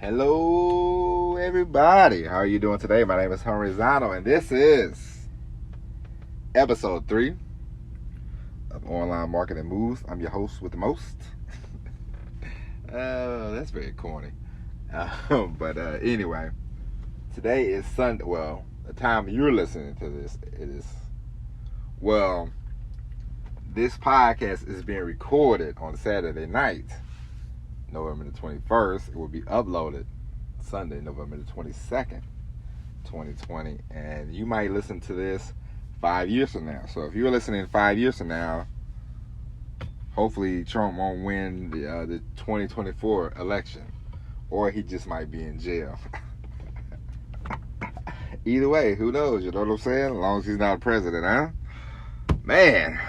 Hello, everybody. How are you doing today? My name is Henry Zano, and this is episode 3 of Online Marketing Moves. I'm your host with the most. That's very corny. But anyway, today is Sunday. Well, the time you're listening to this, this podcast is being recorded on Saturday night, November the 21st. It will be uploaded Sunday, November the 22nd, 2020. And you might listen to this 5 years from now. So if you're listening 5 years from now, hopefully Trump won't win the 2024 election. Or he just might be in jail. Either way, who knows? You know what I'm saying? As long as he's not president, huh? Man,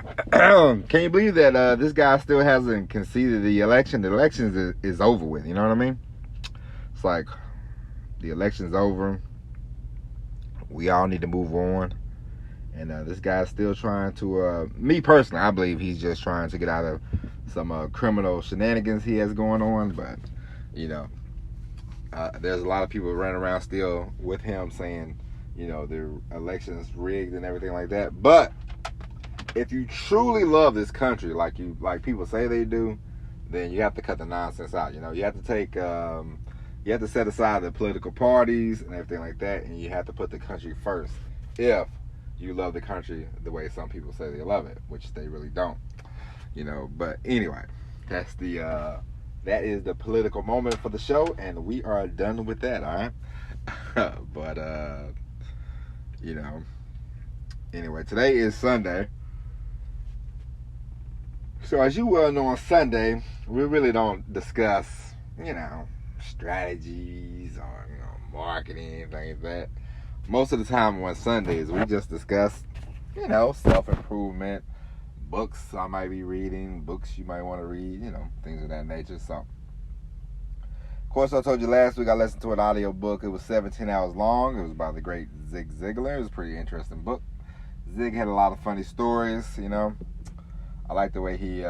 can you believe that this guy still hasn't conceded the election? The election is over with, you know what I mean? It's like, the election's over. We all need to move on. And this guy's still trying to, me personally, I believe he's just trying to get out of some criminal shenanigans he has going on. But, you know, there's a lot of people running around still with him saying, you know, the election's rigged and everything like that. But if you truly love this country, like people say they do, then you have to cut the nonsense out. You know, you have to take, you have to set aside the political parties and everything like that, and you have to put the country first. If you love the country the way some people say they love it, which they really don't. You know, but anyway, that's that is the political moment for the show, and we are done with that. All right, but you know, anyway, today is Sunday. So as you well know, on Sunday, we really don't discuss, you know, strategies or, you know, marketing, things like that. Most of the time on Sundays, we just discuss, you know, self-improvement, books I might be reading, books you might want to read, you know, things of that nature. So, of course, I told you last week I listened to an audio book. It was 17 hours long. It was by the great Zig Ziglar. It was a pretty interesting book. Zig had a lot of funny stories, you know. I like the way he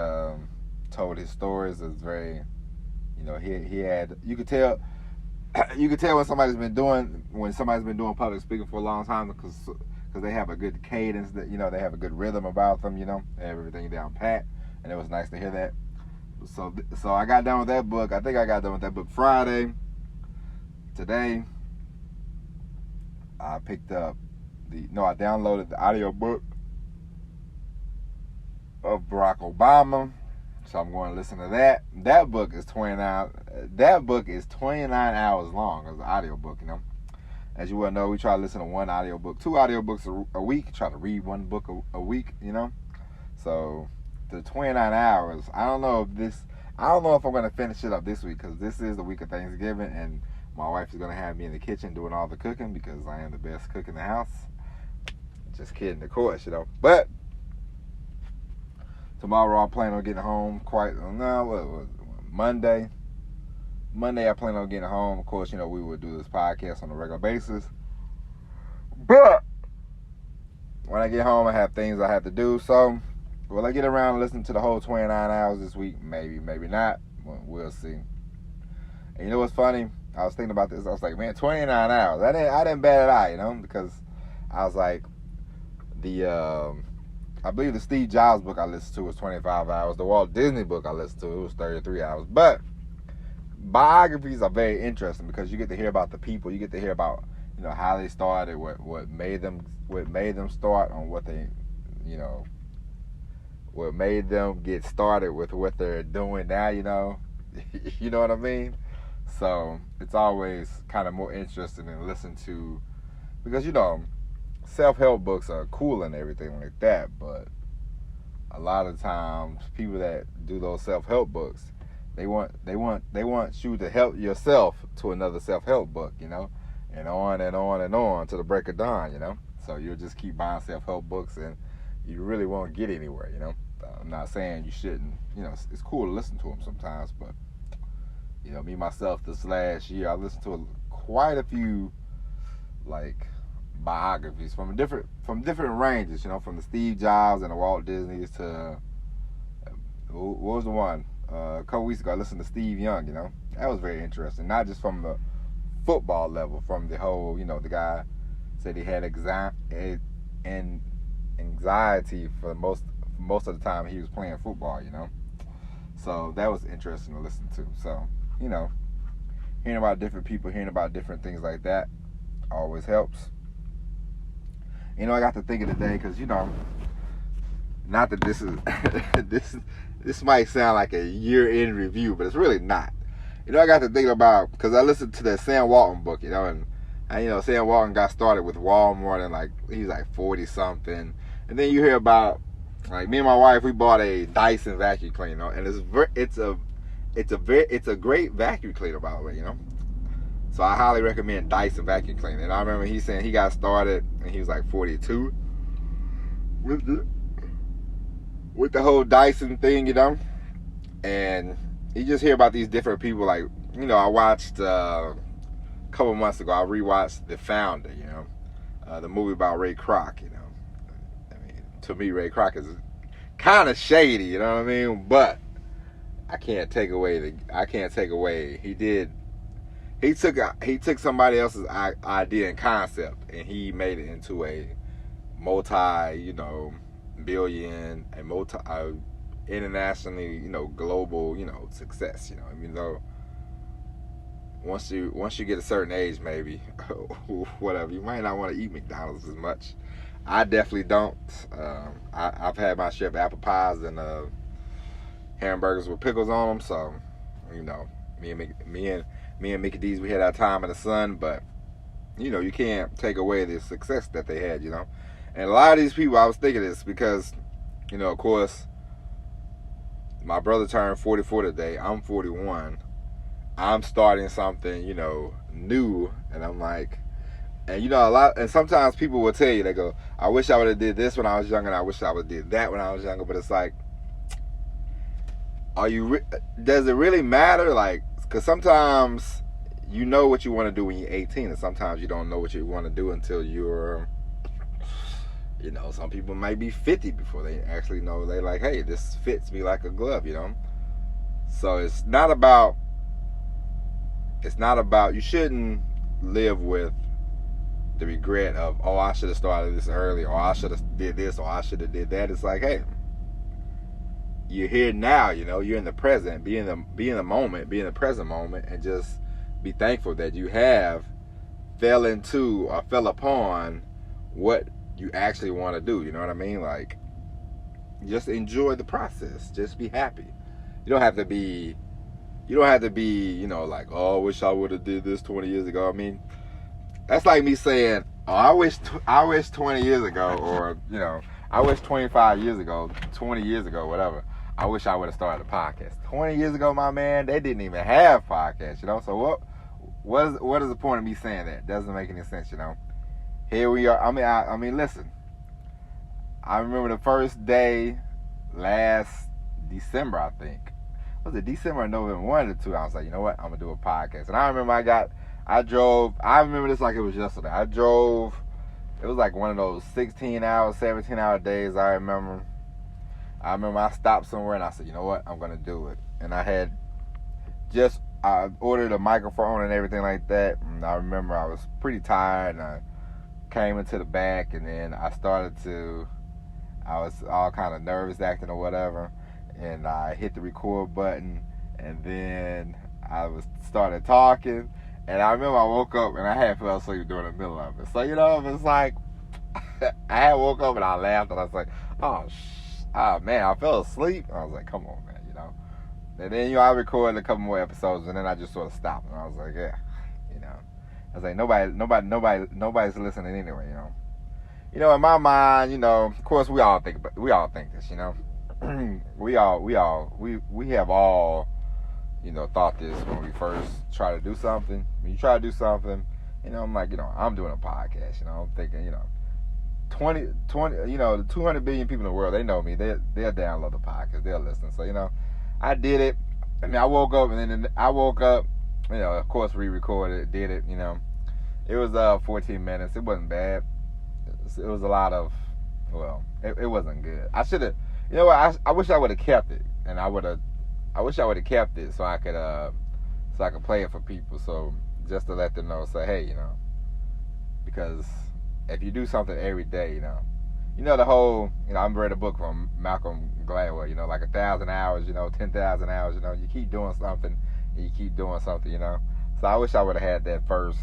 told his stories. It was very, you know, he had, you could tell when somebody's been doing public speaking for a long time, because they have a good cadence, that, you know, they have a good rhythm about them, you know, they have everything down pat, and it was nice to hear that. So I got done with that book. I think I got done with that book Friday. Today, I downloaded the audio book of Barack Obama, so I'm going to listen to that. That book is 29 hours long as an audio book, you know. As you well know, we try to listen to one audio book, 2 audio books a week, try to read one book a week, you know. So the 29 hours, I don't know if I'm going to finish it up this week, because this is the week of Thanksgiving, and my wife is going to have me in the kitchen doing all the cooking, because I am the best cook in the house. Just kidding, of course, you know. But tomorrow I plan on getting home Monday. Monday I plan on getting home. Of course, you know, we will do this podcast on a regular basis. But when I get home, I have things I have to do. So will I get around and listen to the whole 29 hours this week? Maybe, maybe not. We'll see. And you know what's funny? I was thinking about this. I was like, man, 29 hours. I didn't bat an eye, you know, because I was like, I believe the Steve Jobs book I listened to was 25 hours. The Walt Disney book I listened to, it was 33 hours. But biographies are very interesting, because you get to hear about the people. You get to hear about, you know, how they started, what made them start on what they, you know, what made them get started with what they're doing now, you know. You know what I mean? So it's always kind of more interesting to listen to, because, you know, self-help books are cool and everything like that, but a lot of times people that do those self-help books, they want you to help yourself to another self-help book, you know, and on and on and on to the break of dawn, you know. So you'll just keep buying self-help books, and you really won't get anywhere, you know. I'm not saying you shouldn't, you know, it's cool to listen to them sometimes, but, you know, me myself this last year, I listened to quite a few, like, biographies from different ranges, you know, from the Steve Jobs and the Walt Disneys to, what was the one? a couple weeks ago, I listened to Steve Young. That was very interesting. Not just from the football level, from the whole, the guy said he had anxiety for most of the time he was playing football. So that was interesting to listen to. So hearing about different people, hearing about different things like that always helps. I got to thinking today because not that this is this might sound like a year-end review, but it's really not. I got to thinking about, because I listened to that Sam Walton book, and Sam Walton got started with Walmart and he's 40 something, and then you hear about me and my wife, we bought a Dyson vacuum cleaner, and it's a great vacuum cleaner, by the way, So I highly recommend Dyson vacuum cleaner. And I remember he saying he got started and he was 42 with the whole Dyson thing, And you just hear about these different people. I watched a couple months ago, I rewatched The Founder, the movie about Ray Kroc, to me, Ray Kroc is kind of shady, you know what I mean? But I can't take away he took somebody else's idea and concept, and he made it into a billion, internationally, global, success, even though once you get a certain age, maybe, whatever, you might not want to eat McDonald's as much. I definitely don't. I've had my share of apple pies and hamburgers with pickles on them, so, me and Mickey D's, we had our time in the sun, but, you can't take away the success that they had, And a lot of these people, I was thinking this because, of course, my brother turned 44 today. I'm 41. I'm starting something, new, and I'm like, and and sometimes people will tell you, they go, I wish I would have did this when I was younger, and I wish I would have did that when I was younger, but it's like, does it really matter? Because sometimes you know what you want to do when you're 18, and sometimes you don't know what you want to do until you're, some people might be 50 before they actually know. They're like, hey, this fits me like a glove, So it's not about, you shouldn't live with the regret of, oh, I should have started this early, or I should have did this, or I should have did that. It's like, hey, you're here now, you're in the present, be in the moment, be in the present moment, and just be thankful that you have fell into or fell upon what you actually want to do. You know what I mean? Just enjoy the process. Just be happy. You don't have to be, oh, I wish I would have did this 20 years ago. I mean, that's like me saying, oh, I wish 20 years ago, or, I wish 25 years ago, 20 years ago, whatever, I wish I would have started a podcast. 20 years ago, my man, they didn't even have podcasts, So what is the point of me saying that? Doesn't make any sense, Here we are. I mean, listen. I remember the first day last December, I think. Was it December or November? One of the two. I was like, you know what? I'm going to do a podcast. And I remember I remember this like it was yesterday. I drove, it was like one of those 16-hour, 17-hour days. I remember I stopped somewhere and I said, you know what? I'm going to do it. And I ordered a microphone and everything like that. And I remember I was pretty tired, and I came into the back, and then I was all kind of nervous acting or whatever. And I hit the record button, and then I started talking. And I remember I woke up and I had fell asleep during the middle of it. So, it's like, I had woke up and I laughed and I was like, oh man, I fell asleep. And I was like, come on, man, And then, I recorded a couple more episodes, and then I just sort of stopped. And I was like, yeah, I was like, nobody's listening anyway, In my mind, of course we all think this, we have all, thought this when we first try to do something. When you try to do something, I'm like, I'm doing a podcast, I'm thinking, 20, the 200 billion people in the world, they know me. They'll download the podcast. They'll listen. So, I did it. I mean, I woke up, of course, re-recorded, did it, It was 14 minutes. It wasn't bad. It was a lot of, it wasn't good. I should have, I wish I would have kept it, and I would have I wish I would have kept it so I could play it for people. So just to let them know, say, hey, because if you do something every day, the whole, I read a book from Malcolm Gladwell, like 1,000 hours, 10,000 hours, you keep doing something and you keep doing something, So I wish I would have had that first,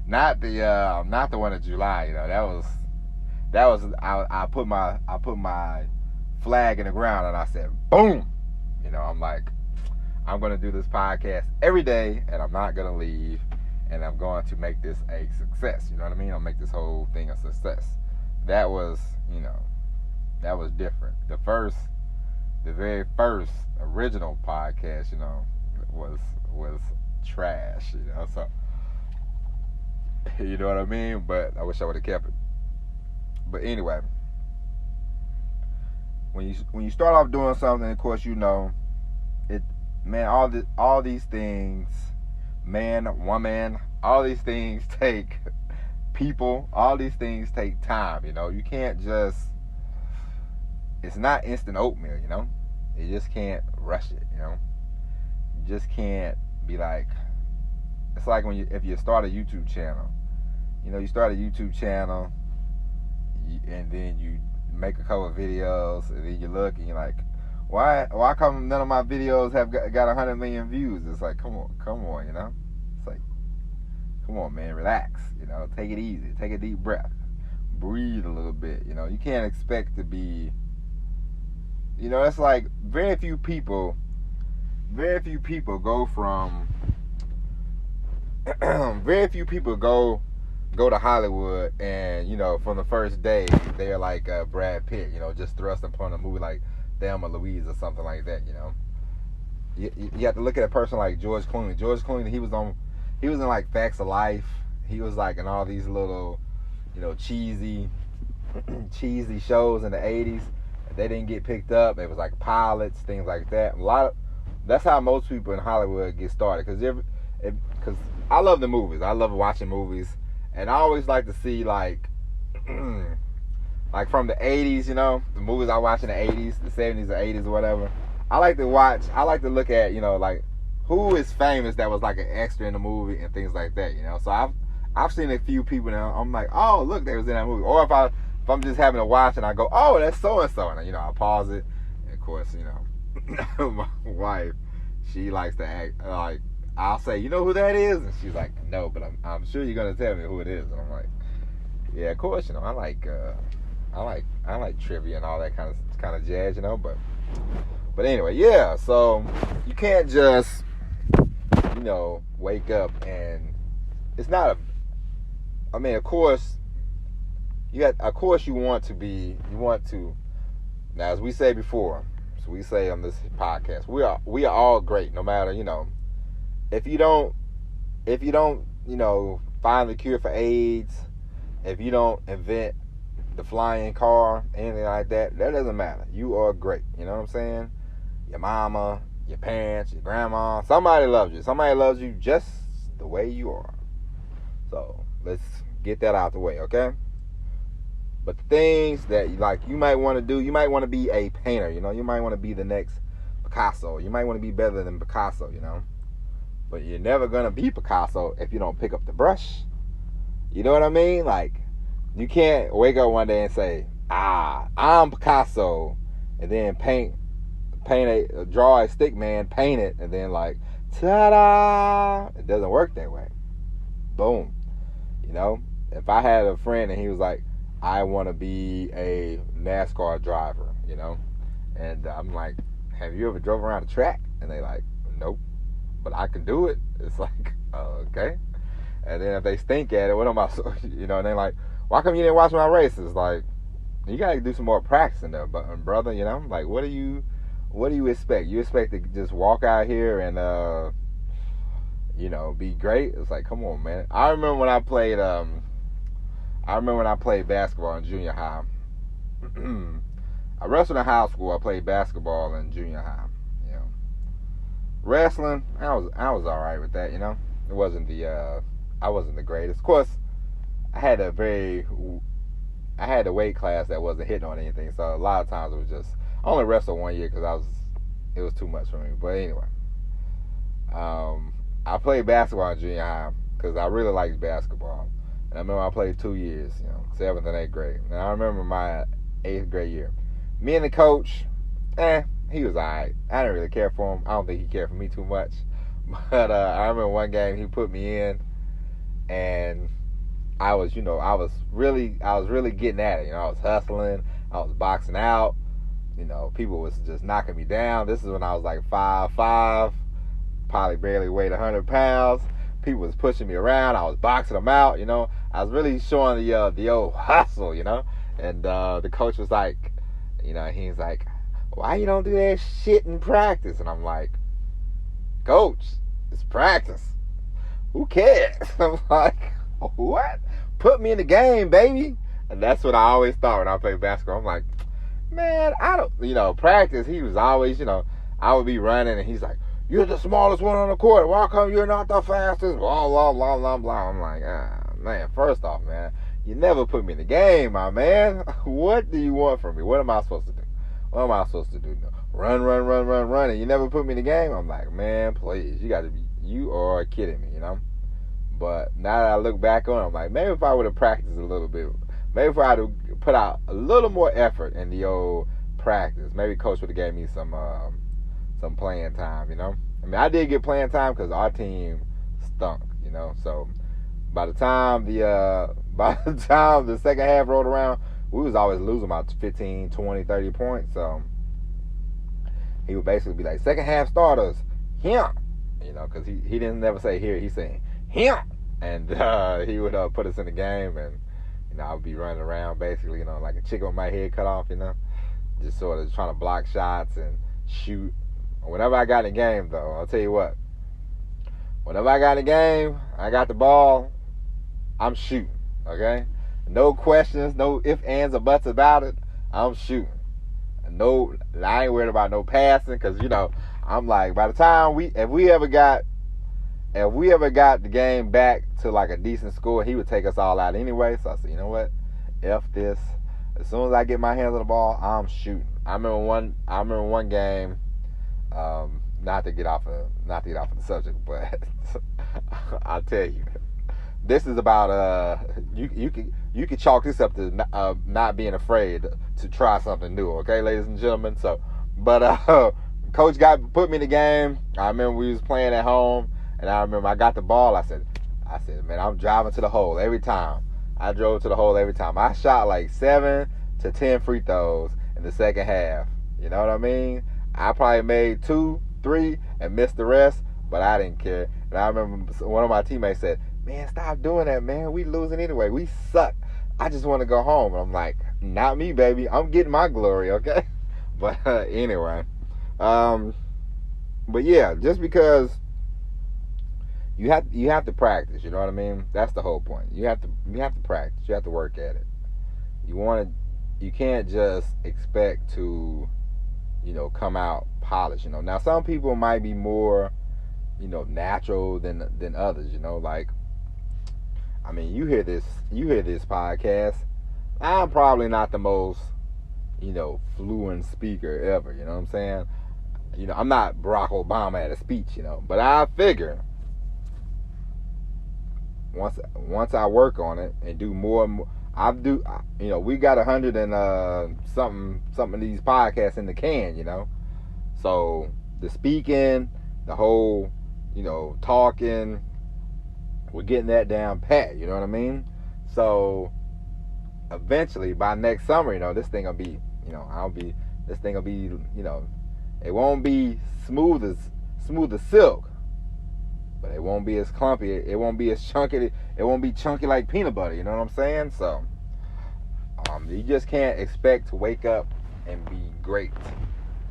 not the one in July, that was I put my flag in the ground and I said, boom, I'm like, I'm going to do this podcast every day and I'm not going to leave and I'm going to make this a success. You know what I mean? I'll make this whole thing a success. That was, that was different. The very first original podcast, was trash, so, you know what I mean? But I wish I would have kept it. But anyway, when you start off doing something, of course, it, man, all these things, man, woman, all these things take people, all these things take time, you can't just, it's not instant oatmeal, you just can't rush it, you just can't be like, it's like if you start a YouTube channel, you start a YouTube channel, and then you make a couple of videos, and then you look and you're like, why come none of my videos have got 100 million views? It's like, come on, It's like, come on, man, relax, take it easy, take a deep breath, breathe a little bit, you can't expect to be, it's like very few people go from, very few people go to Hollywood and, from the first day, they're like Brad Pitt, just thrust upon a movie like Thelma and Louise or something like that, You have to look at a person like George Clooney. George Clooney, he was in like Facts of Life. He was like in all these little, cheesy shows in the 80s. They didn't get picked up. It was like pilots, things like that. That's how most people in Hollywood get started. Because I love the movies. I love watching movies. And I always like to see like from the 80s, the movies I watch in the 80s, the 70s or 80s or whatever. I like to look at, like who is famous that was like an extra in the movie and things like that, So I've seen a few people now. I'm like, oh, look, they was in that movie. Or if I'm just having to watch and I go, oh, that's so and so, and I pause it. And of course, my wife, she likes to act like, I'll say, you know who that is? And she's like, no, but I'm sure you're gonna tell me who it is. And I'm like, yeah, of course, I like trivia and all that kind of jazz, But anyway, yeah. So you can't just, wake up and it's not of course, you want to. Now, as we say before, so we say on this podcast, we are all great, no matter, if you don't, find the cure for AIDS, if you don't invent the flying car, anything like that doesn't matter. You are great. You know what I'm saying? Your mama, your parents, your grandma, somebody loves you. Somebody loves you just the way you are. So let's get that out the way, okay? But the things that you might want to do, you might want to be a painter. You might want to be the next Picasso. You might want to be better than Picasso. But you're never going to be Picasso if you don't pick up the brush. You know what I mean? Like, you can't wake up one day and say, I'm Picasso, and then draw a stick man, paint it, and then like, ta-da! It doesn't work that way. Boom. If I had a friend and he was like, I want to be a NASCAR driver, and I'm like, have you ever drove around a track? And they like, nope. But I can do it. It's like, okay. And then if they stink at it, what am I, and they're like, why come you didn't watch my races? Like, you gotta do some more practicing there, brother. Like, what do you expect? You expect to just walk out here and be great? It's like, come on, man. I remember when I played basketball in junior high. I wrestled in high school. I played basketball in junior high. Wrestling, I was all right with that. It wasn't I wasn't the greatest. Of course, I had a weight class that wasn't hitting on anything. So a lot of times it was just, I only wrestled one year because it was too much for me. But anyway, I played basketball in junior high because I really liked basketball. And I remember I played 2 years, 7th and 8th grade. And I remember my 8th grade year. Me and the coach, he was all right. I didn't really care for him. I don't think he cared for me too much. But I remember one game he put me in, and I was really getting at it. I was hustling. I was boxing out. People was just knocking me down. This is when I was like 5'5", probably barely weighed 100 pounds. People was pushing me around. I was boxing them out. I was really showing the old hustle. And the coach was like, he's like, why you don't do that shit in practice? And I'm like, coach, it's practice. Who cares? I'm like, what? Put me in the game, baby. And that's what I always thought when I played basketball. I'm like, man, I don't, practice. He was always, I would be running and he's like, you're the smallest one on the court. Why come you're not the fastest? Blah, blah, blah, blah, blah. I'm like, man, first off, man, you never put me in the game, my man. What do you want from me? What am I supposed to do? What am I supposed to do? Run, and you never put me in the game? I'm like, man, please, you are kidding me, But now that I look back on it, I'm like, maybe if I would have practiced a little bit, maybe if I had to put out a little more effort in the old practice, maybe coach would have gave me some playing time, I mean, I did get playing time because our team stunk, So by the time the second half rolled around, we was always losing about 15, 20, 30 points. So he would basically be like, second half starters, him, because he didn't never say here, he said him, and he would put us in the game, and I would be running around basically, like a chicken with my head cut off, just sort of trying to block shots and shoot. Whenever I got in the game, though, I'll tell you what. Whenever I got in the game, I got the ball, I'm shooting, okay? No questions, no ifs, ands, or buts about it. I'm shooting. No, I ain't worried about no passing because, I'm like, by the time if we ever got the game back to like a decent score, he would take us all out anyway. So I said, you know what? F this. As soon as I get my hands on the ball, I'm shooting. I remember one game. Not to get off of the subject, but I'll tell you, this is about you can chalk this up to not being afraid to try something new, okay, ladies and gentlemen. So, but coach put me in the game. I remember we was playing at home, and I remember I got the ball. I said, man, I'm driving to the hole every time. I drove to the hole every time. I shot like 7 to 10 free throws in the second half. You know what I mean? I probably made 2, 3, and missed the rest, but I didn't care. And I remember one of my teammates said, man, stop doing that, man. We losing anyway. We suck. I just want to go home. And I'm like, not me, baby. I'm getting my glory, okay? But anyway. But yeah, just because you have to practice, you know what I mean? That's the whole point. You have to practice. You have to work at it. You can't just expect to come out polished. Now some people might be more, natural than others. Like, I mean, you hear this podcast. I'm probably not the most, fluent speaker ever. You know what I'm saying? I'm not Barack Obama at a speech. But I figure once I work on it and do more and more. We got 100 and something of these podcasts in the can, So the speaking, the whole, talking, we're getting that down pat, you know what I mean? So eventually by next summer, this thing will be, this thing will be, it won't be smooth as silk, but it won't be as clumpy. It won't be as chunky. It won't be chunky like peanut butter. You know what I'm saying? So, you just can't expect to wake up and be great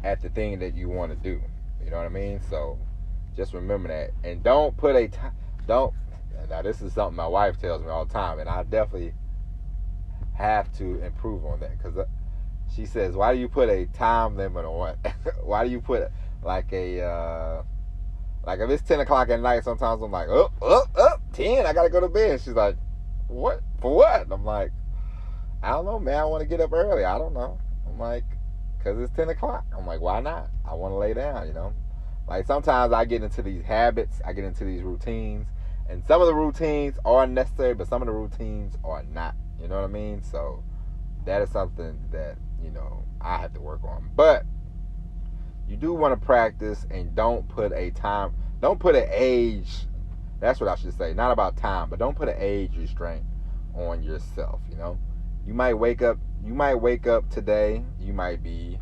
at the thing that you want to do. You know what I mean? So, just remember that, and don't put don't. Now, this is something my wife tells me all the time, and I definitely have to improve on that because she says, "Why do you put a time limit on what? Why do you put like a like if it's 10 o'clock at night, sometimes I'm like, 10, I gotta go to bed." She's like, for what? I'm like, I don't know, man. I want to get up early. I don't know. I'm like, Because it's 10 o'clock. I'm like, why not? I want to lay down, you know? Like, sometimes I get into these habits, I get into these routines, and some of the routines are necessary, but some of the routines are not. You know what I mean? So, that is something that, you know, I have to work on. But, you do want to practice, and don't put an age, that's what I should say, not about time, but don't put an age restraint on yourself, you know? You might wake up today, you might be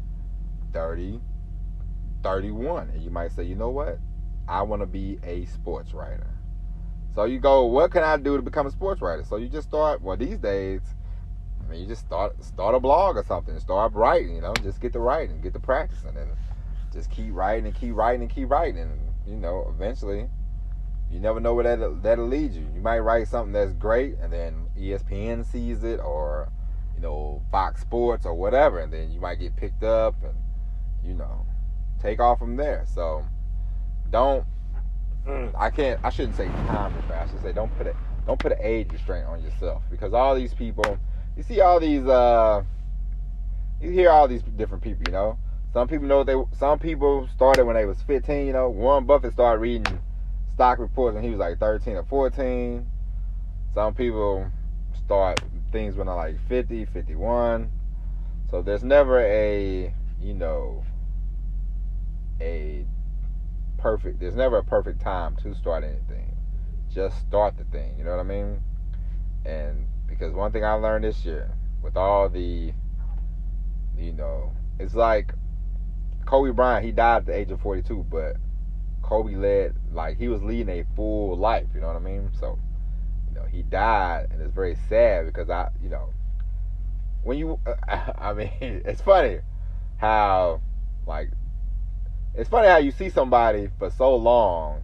30, 31, and you might say, you know what? I want to be a sports writer. So you go, what can I do to become a sports writer? So you just start, well, these days, I mean, you just start a blog or something, start writing, you know, just get to writing, get to practicing, and just keep writing and keep writing and keep writing, and, you know, eventually, you never know where that'll lead you. You might write something that's great, and then ESPN sees it, or, you know, Fox Sports or whatever, and then you might get picked up and, you know, take off from there. So I shouldn't say time restraint. I should say don't put an age restraint on yourself, because all these people, you see all these, you hear all these different people, you know. Some people started when they was 15, you know. Warren Buffett started reading stock reports when he was like 13 or 14. Some people start things when they're like 50, 51. So there's never there's never a perfect time to start anything. Just start the thing, you know what I mean? And because one thing I learned this year, with all the, you know, it's like Kobe Bryant, he died at the age of 42, but Kobe he was leading a full life, you know what I mean? So, you know, he died, and it's very sad because I mean, it's funny how you see somebody for so long,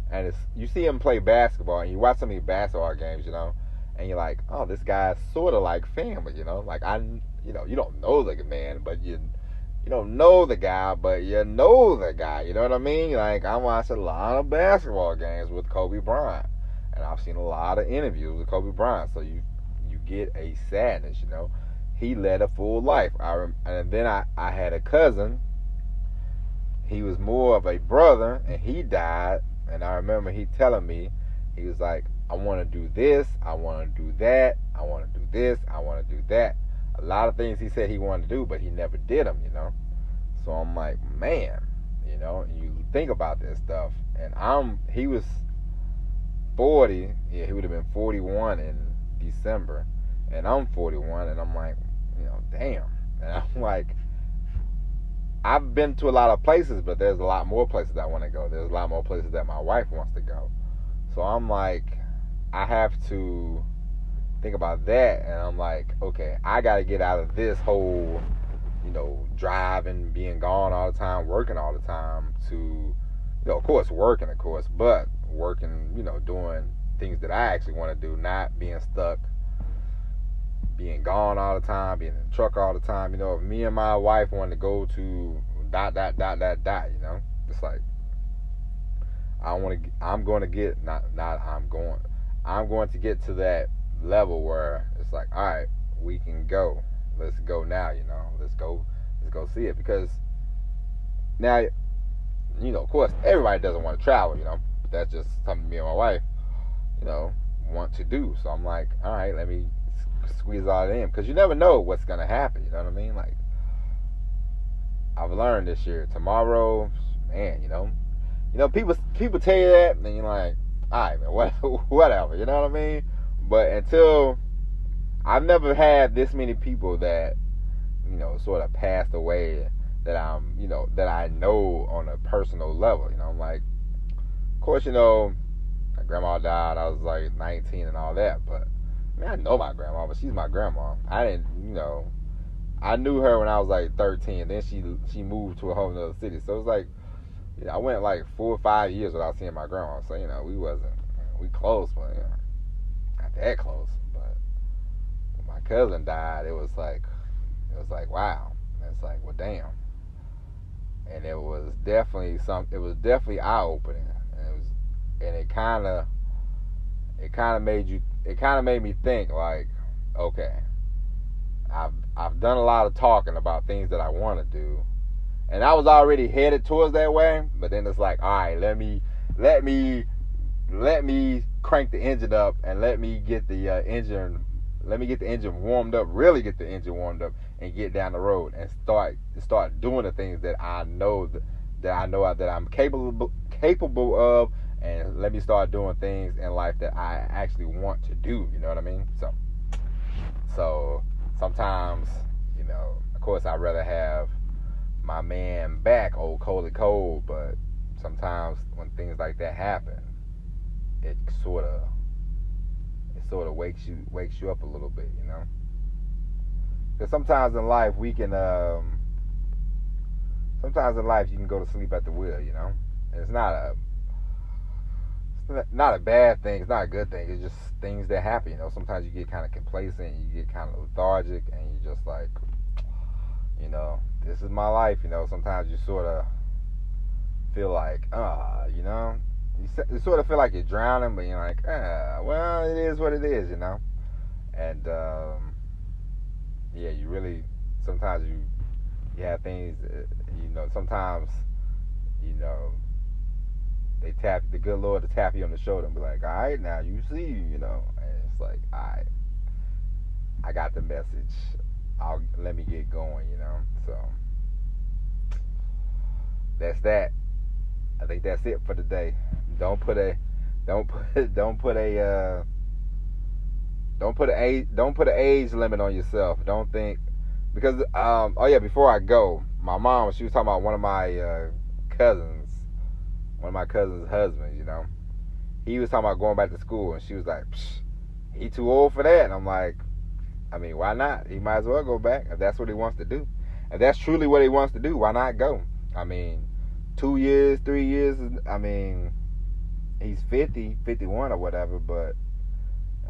and you see him play basketball, and you watch some of these basketball games, you know, and you're like, oh, this guy's sort of like family, you know, like you don't know the man, but you don't know the guy, but you know the guy, you know what I mean? Like, I watched a lot of basketball games with Kobe Bryant, and I've seen a lot of interviews with Kobe Bryant, so you get a sadness, you know. He led a full life. And then I had a cousin. He was more of a brother, and he died, and I remember he telling me, he was like, I want to do this, I want to do that, I want to do this, I want to do that. A lot of things he said he wanted to do, but he never did them, you know. So I'm like, man, you know, you think about this stuff, and he was 40, yeah, he would have been 41 in December, and I'm 41, and I'm like, you know, damn. And I'm like, I've been to a lot of places, but there's a lot more places I want to go. There's a lot more places that my wife wants to go. So I'm like, I have to think about that, and I'm like, okay, I got to get out of this whole, you know, driving, being gone all the time, working all the time, to, you know, of course, but working, you know, doing things that I actually want to do, not being stuck, being gone all the time, being in the truck all the time. You know, if me and my wife wanted to go to ... you know, it's like, I'm going to get to that level where it's like, all right, we can go. Let's go now, you know. Let's go see it. Because now, you know, of course, everybody doesn't want to travel, you know. But that's just something me and my wife, you know, want to do. So I'm like, all right, let me squeeze all that in. Because you never know what's going to happen, you know what I mean? Like, I've learned this year, tomorrow, man, you know, people tell you that, and you're like, all right, man, whatever, you know what I mean? But until, I've never had this many people that, you know, sort of passed away that I know on a personal level, you know. I'm like, of course, you know, my grandma died, I was like 19 and all that, but, I mean, I know my grandma, but she's my grandma. I didn't, you know, I knew her when I was like 13, then she moved to a whole other city, so it was like, you know, I went like 4 or 5 years without seeing my grandma, so, you know, we close, but, you know, not that close. But when my cousin died, it was like, wow. And it's like, well, damn. And it was definitely eye-opening, and it kind of made me think, like, okay, I've done a lot of talking about things that I want to do, and I was already headed towards that way. But then it's like, all right, let me crank the engine up and let me get the engine warmed up, really get the engine warmed up, and get down the road and start doing the things that I know that I'm capable of, and let me start doing things in life that I actually want to do. You know what I mean? So sometimes, of course, I'd rather have my man back, old Coley Cole, but sometimes when things like that happen, it sort of wakes you up a little bit, Because sometimes in life you can go to sleep at the wheel, And it's not a bad thing. It's not a good thing. It's just things that happen, Sometimes you get kind of complacent, you get kind of lethargic, and you just like, this is my life, Sometimes you sort of feel like, you sort of feel like you're drowning, but you're like, well, it is what it is, And you really, sometimes you have things, sometimes, the good Lord to tap you on the shoulder and be like, all right, now you see, and it's like, all right, I got the message. Let me get going, So that's that. I think that's it for today. Don't put an age limit on yourself. Don't think, because before I go, my mom, she was talking about one of my cousins' husbands. He was talking about going back to school, and she was like, he too old for that. And I'm like, I mean, why not? He might as well go back if that's what he wants to do. If that's truly what he wants to do, why not go? I mean, 2 years, 3 years, I mean, he's 50, 51 or whatever, but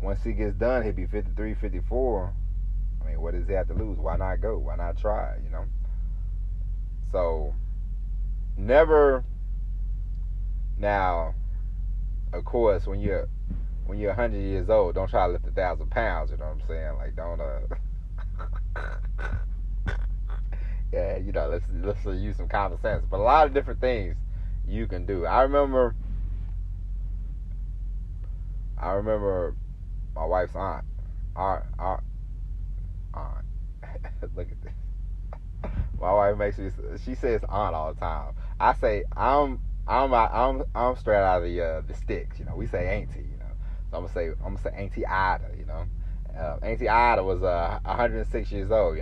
once he gets done, he'll be 53, 54. I mean, what does he have to lose? Why not go? Why not try, So, never, now, of course, when you're 100 years old, don't try to lift 1,000 pounds, you know what I'm saying? Like, don't, yeah, let's use some common sense. But a lot of different things you can do. I remember my wife's aunt. Our aunt. Look at this. My wife she says aunt all the time. I say I'm straight out of the sticks. We say auntie. So I'm gonna say Auntie Ida. Auntie Ida was 106 years old.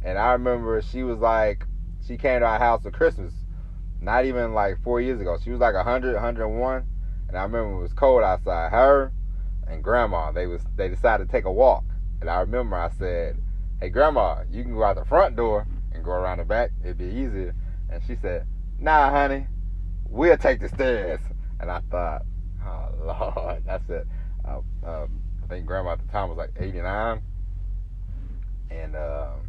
And I remember she came to our house for Christmas, not even like 4 years ago. She was like 100, 101. And I remember it was cold outside. Her and Grandma, they decided to take a walk. And I remember I said, hey, Grandma, you can go out the front door and go around the back. It'd be easier. And she said, nah, honey, we'll take the stairs. And I thought, oh, Lord. I said, I think Grandma at the time was like 89. And Aunt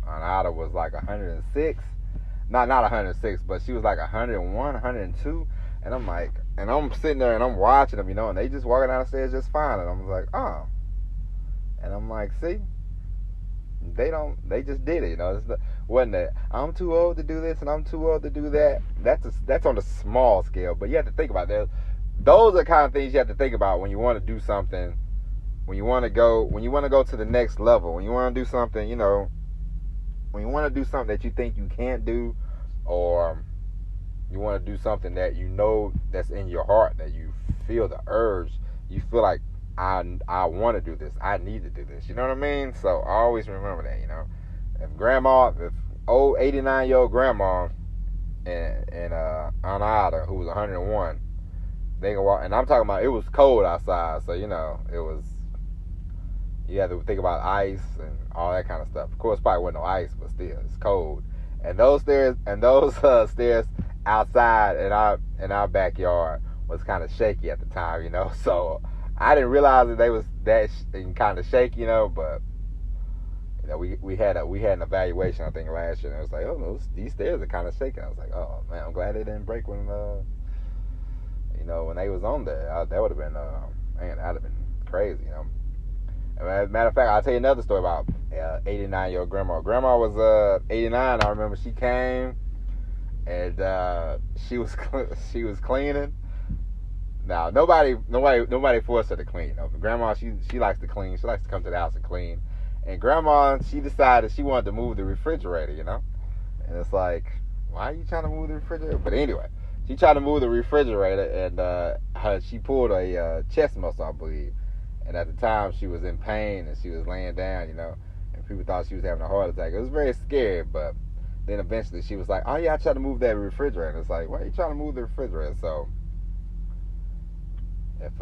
Ada was like 106. Not 106, but she was like 101, 102. And I'm like, and I'm sitting there and I'm watching them, and they just walking down the stairs just fine. And I'm like, oh. And I'm like, see, they just did it, wasn't that I'm too old to do this and I'm too old to do that. That's on the small scale, but you have to think about that. Those are the kind of things you have to think about when you want to do something, when you want to go to the next level, when you want to do something, when you want to do something that you think you can't do, or you want to do something that that's in your heart, that you feel the urge, you feel like, I want to do this, I need to do this, you know what I mean? So I always remember that, if old 89-year-old grandma and Aunt Ida, who was 101, they can walk, and I'm talking about, it was cold outside, so it was, you had to think about ice and all that kind of stuff. Of course, probably wasn't no ice, but still, it's cold. And those stairs outside in our backyard was kind of shaky at the time, So I didn't realize that they was that kind of shaky, but we had an evaluation, I think, last year, and it was like, oh, these stairs are kind of shaky. I was like, oh man, I'm glad they didn't break when when they was on there. That would have been man, that'd have been crazy, As a matter of fact, I'll tell you another story about 89-year-old grandma. Grandma was 89. I remember she came and she was cleaning. Now nobody forced her to clean. You know? Grandma, she likes to clean. She likes to come to the house and clean. And Grandma, she decided she wanted to move the refrigerator. You know, and it's like, why are you trying to move the refrigerator? But anyway, she tried to move the refrigerator, and she pulled a chest muscle, I believe. And at the time, she was in pain and she was laying down. You know, and people thought she was having a heart attack. It was very scary, but then eventually she was like, oh yeah, I tried to move that refrigerator. It's like, why are you trying to move the refrigerator? So if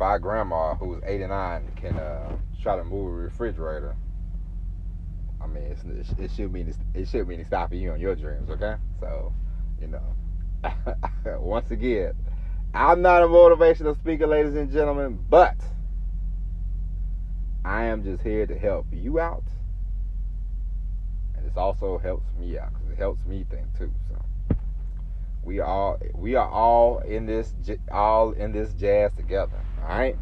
our grandma, who's 89, can try to move a refrigerator, I mean, it should mean stopping you on your dreams, okay? So, you know, once again, I'm not a motivational speaker, ladies and gentlemen, but I am just here to help you out, and this also helps me out because it helps me think too. So we are all in this jazz together. All right.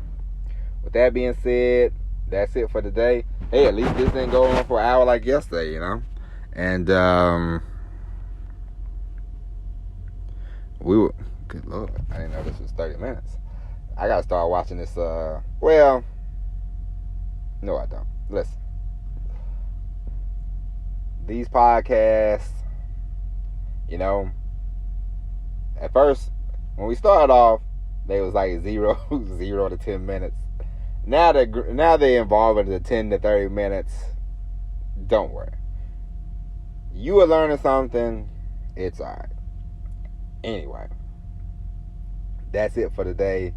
With that being said, that's it for today. Hey, at least this didn't go on for an hour like yesterday, you know. And good Lord, I didn't know this was 30 minutes. I gotta start watching this. Well, no, I don't. Listen, these podcasts, you know. At first, when we started off, they was like 0 to 10 minutes. Now they're involved in the 10 to 30 minutes. Don't worry. You are learning something. It's alright. Anyway, that's it for today.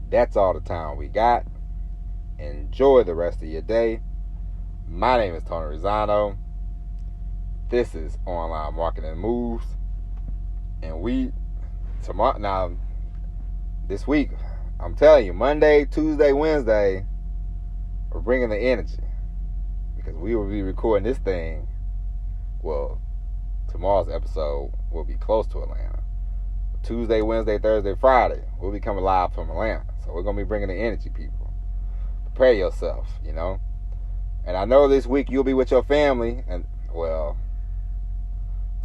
That's all the time we got. Enjoy the rest of your day. My name is Tony Rizzano. This is Online Marketing Moves. And tomorrow, now, this week, I'm telling you, Monday, Tuesday, Wednesday, we're bringing the energy. Because we will be recording this thing. Well, tomorrow's episode will be close to Atlanta. Tuesday, Wednesday, Thursday, Friday, we'll be coming live from Atlanta. So we're going to be bringing the energy, people. Prepare yourself, you know. And I know this week you'll be with your family. And, well,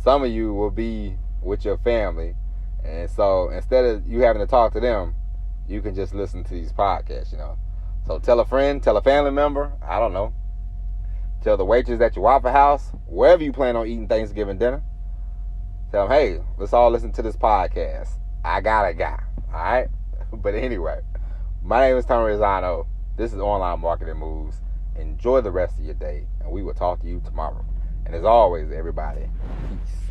some of you will be with your family, and so instead of you having to talk to them, you can just listen to these podcasts, you know. So tell a friend, tell a family member, I don't know, tell the waitress at your Waffle House, wherever you plan on eating Thanksgiving dinner, tell them, hey, let's all listen to this podcast. I got a guy, all right? But anyway, my name is Tony Rizzano. This is Online Marketing Moves. Enjoy the rest of your day, and we will talk to you tomorrow. And as always, everybody, peace.